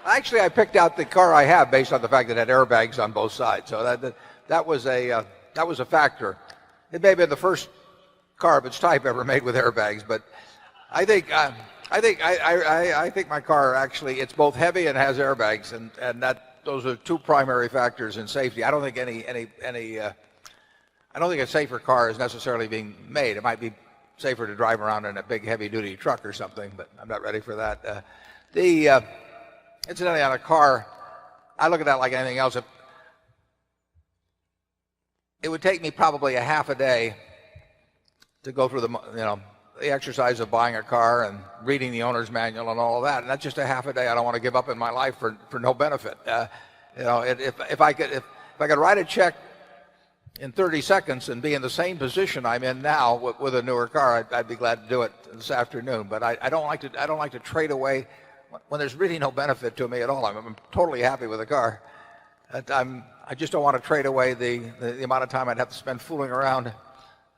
Actually, I picked out the car I have based on the fact that it had airbags on both sides. So that was a factor. It may have been the first car of its type ever made with airbags, but I think I think my car actually, it's both heavy and has airbags, and those are two primary factors in safety. I don't think I don't think a safer car is necessarily being made. It might be safer to drive around in a big heavy-duty truck or something, but I'm not ready for that. Incidentally, on a car, I look at that like anything else. It would take me probably a half a day to go through the exercise of buying a car and reading the owner's manual and all of that. And that's just a half a day I don't want to give up in my life for no benefit. If I could write a check in 30 seconds and be in the same position I'm in now with a newer car, I'd be glad to do it this afternoon. But I don't like to trade away when there's really no benefit to me at all. I'm totally happy with the car. I just don't want to trade away the amount of time I'd have to spend fooling around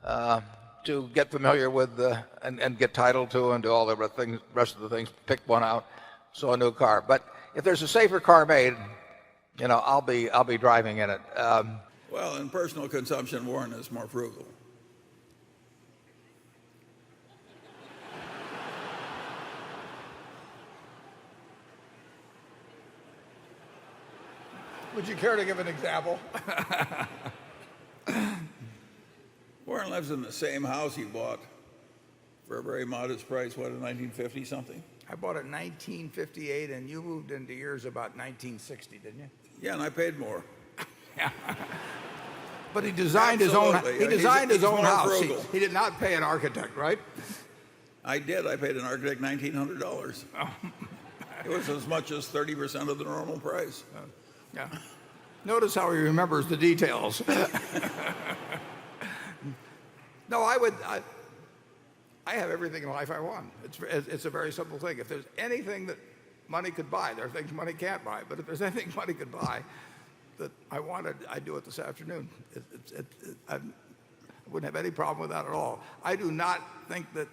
to get familiar with and get title to and do all the rest of the things, pick one out, so a new car. But if there's a safer car made, I'll be driving in it. Well, in personal consumption, Warren is more frugal. Would you care to give an example? Warren lives in the same house he bought for a very modest price, what, in 1950 something? I bought it in 1958, and you moved into yours about 1960, didn't you? Yeah, and I paid more. But he designed his own. He designed his own house. He did not pay an architect, right? I did. I paid an architect $1,900. It was as much as 30% of the normal price. Yeah. Notice how he remembers the details. No, I have everything in life I want. It's a very simple thing. If there's anything that money could buy, there are things money can't buy. But if there's anything money could buy that I wanted, I'd do it this afternoon. I wouldn't have any problem with that at all. I do not think that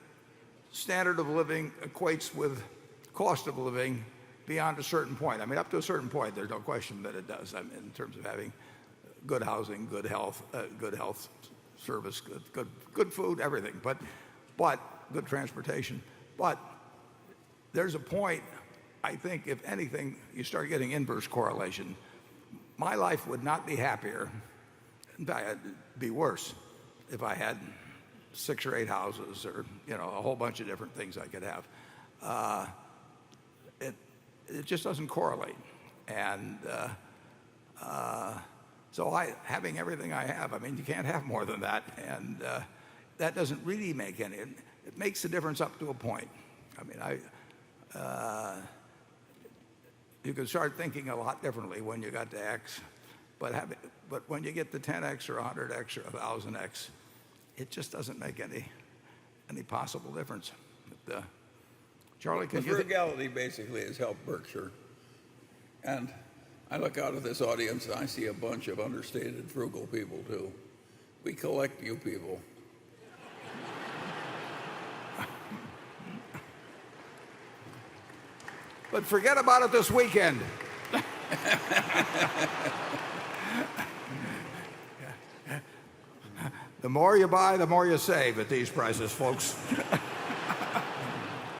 standard of living equates with cost of living beyond a certain point. I mean, up to a certain point, there's no question that it does. I mean, in terms of having good housing, good health service, good food, everything. But good transportation. But there's a point, I think, if anything, you start getting inverse correlation. My life would not be happier. In fact, it'd be worse if I had 6 or 8 houses or a whole bunch of different things I could have. It just doesn't correlate, and so having everything I have, I mean, you can't have more than that, and that doesn't really make any. It makes a difference up to a point. I mean, you can start thinking a lot differently when you got to X, but when you get to 10X or 100X or 1,000X, it just doesn't make any possible difference. But, Charlie, the frugality basically has helped Berkshire. And I look out at this audience and I see a bunch of understated frugal people too. We collect you people. But forget about it this weekend. The more you buy, the more you save at these prices, folks.